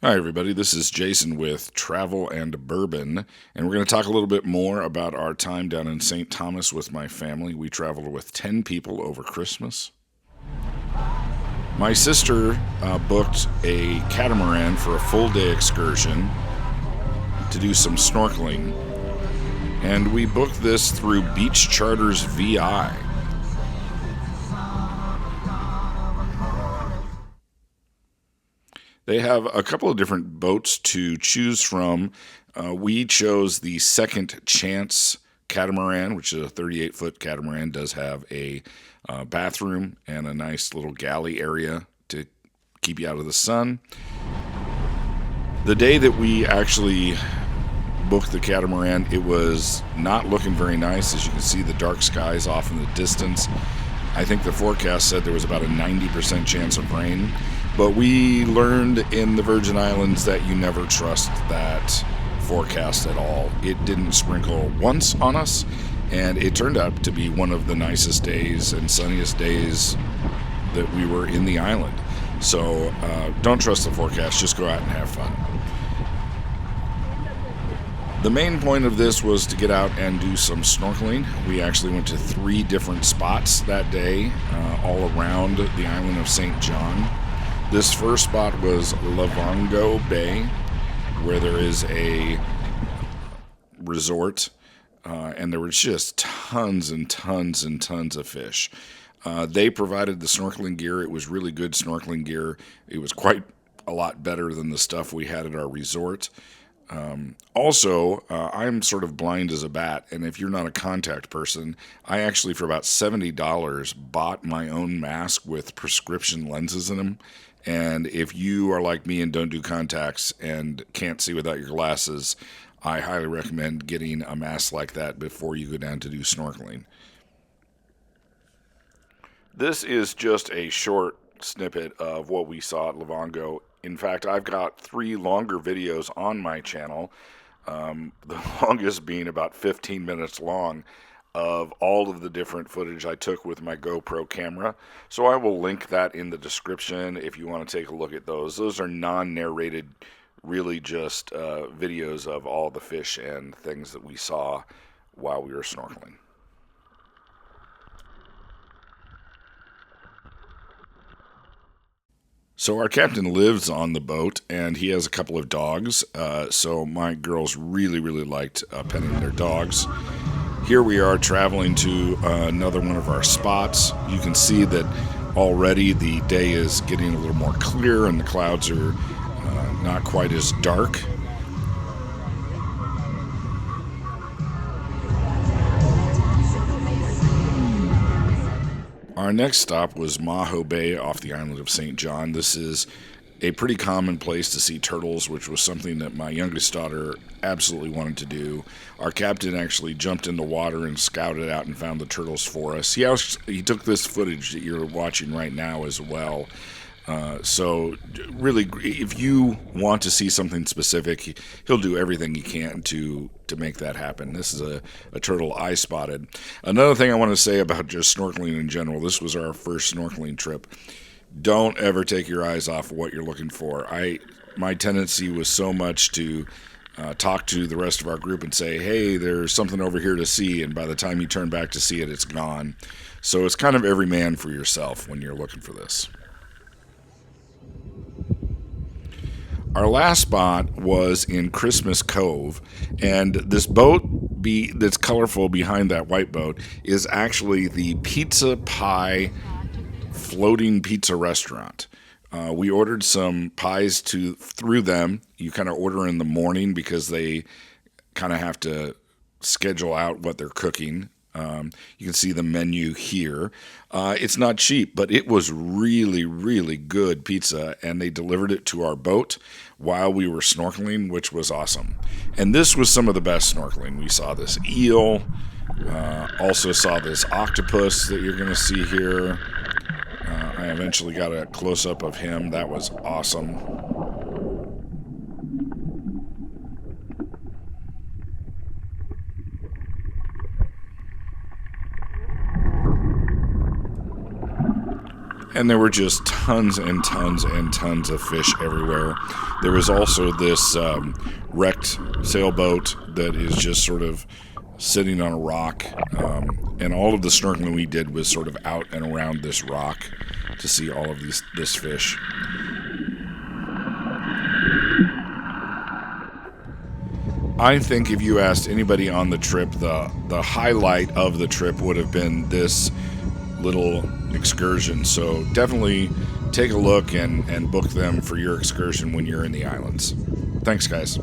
Hi, everybody. This is Jason with Travel&Bourbon, and we're going to talk a little bit more about our time down in St. Thomas with my family. We traveled with 10 people over Christmas. My sister booked a catamaran for a full day excursion to do some snorkeling, and we booked this through Beach Charters VI. They have a couple of different boats to choose from. We chose the Second Chance Catamaran, which is a 38-foot catamaran. Does have a bathroom and a nice little galley area to keep you out of the sun. The day that we actually booked the catamaran, it was not looking very nice. As you can see, the dark skies off in the distance. I think the forecast said there was about a 90% chance of rain. But we learned in the Virgin Islands that you never trust that forecast at all. It didn't sprinkle once on us, and it turned out to be one of the nicest days and sunniest days that we were in the island. So don't trust the forecast, just go out and have fun. The main point of this was to get out and do some snorkeling. We actually went to 3 different spots that day, all around the island of St. John. This first spot was Lovango Bay, where there is a resort, and there was just tons and tons and tons of fish. They provided the snorkeling gear. It was really good snorkeling gear. It was quite a lot better than the stuff we had at our resort. Also, I'm sort of blind as a bat, and if you're not a contact person, I actually, for about $70, bought my own mask with prescription lenses in them. And if you are like me and don't do contacts and can't see without your glasses, I highly recommend getting a mask like that before you go down to do snorkeling. This is just a short snippet of what we saw at Lovango. In fact, I've got 3 longer videos on my channel, the longest being about 15 minutes long, of all of the different footage I took with my GoPro camera. So I will link that in the description if you want to take a look at those. Those are non-narrated, really just videos of all the fish and things that we saw while we were snorkeling. So our captain lives on the boat, and he has a couple of dogs. So my girls really, really liked petting their dogs. Here we are traveling to another one of our spots. You can see that already the day is getting a little more clear and the clouds are not quite as dark. Our next stop was Maho Bay off the island of St. John. This is a pretty common place to see turtles, which was something that my youngest daughter absolutely wanted to do. Our captain actually jumped in the water and scouted out and found the turtles for us. He took this footage that you're watching right now as well. So really, if you want to see something specific, he'll do everything he can to make that happen. This is a turtle I spotted. Another thing I want to say about just snorkeling in general, this was our first snorkeling trip. Don't ever take your eyes off of what you're looking for. My tendency was so much to talk to the rest of our group and say, hey, there's something over here to see, and by the time you turn back to see it, it's gone. So it's kind of every man for yourself when you're looking for this. Our last spot was in Christmas Cove, and this boat that's colorful behind that white boat is actually the Pizza Pie floating pizza restaurant. We ordered some pies through them. You kind of order in the morning because they kind of have to schedule out what they're cooking. You can see the menu here. It's not cheap, but it was really, really good pizza, and they delivered it to our boat while we were snorkeling, which was awesome. And this was some of the best snorkeling. We saw this eel, also saw this octopus that you're going to see here. I eventually got a close-up of him. That was awesome. and there were just tons and tons and tons of fish everywhere. There was also this wrecked sailboat that is just sort of sitting on a rock, and all of the snorkeling we did was sort of out and around this rock to see all of this fish. I think if you asked anybody on the trip, the highlight of the trip would have been this little excursion. So definitely take a look and book them for your excursion when you're in the islands. Thanks, guys.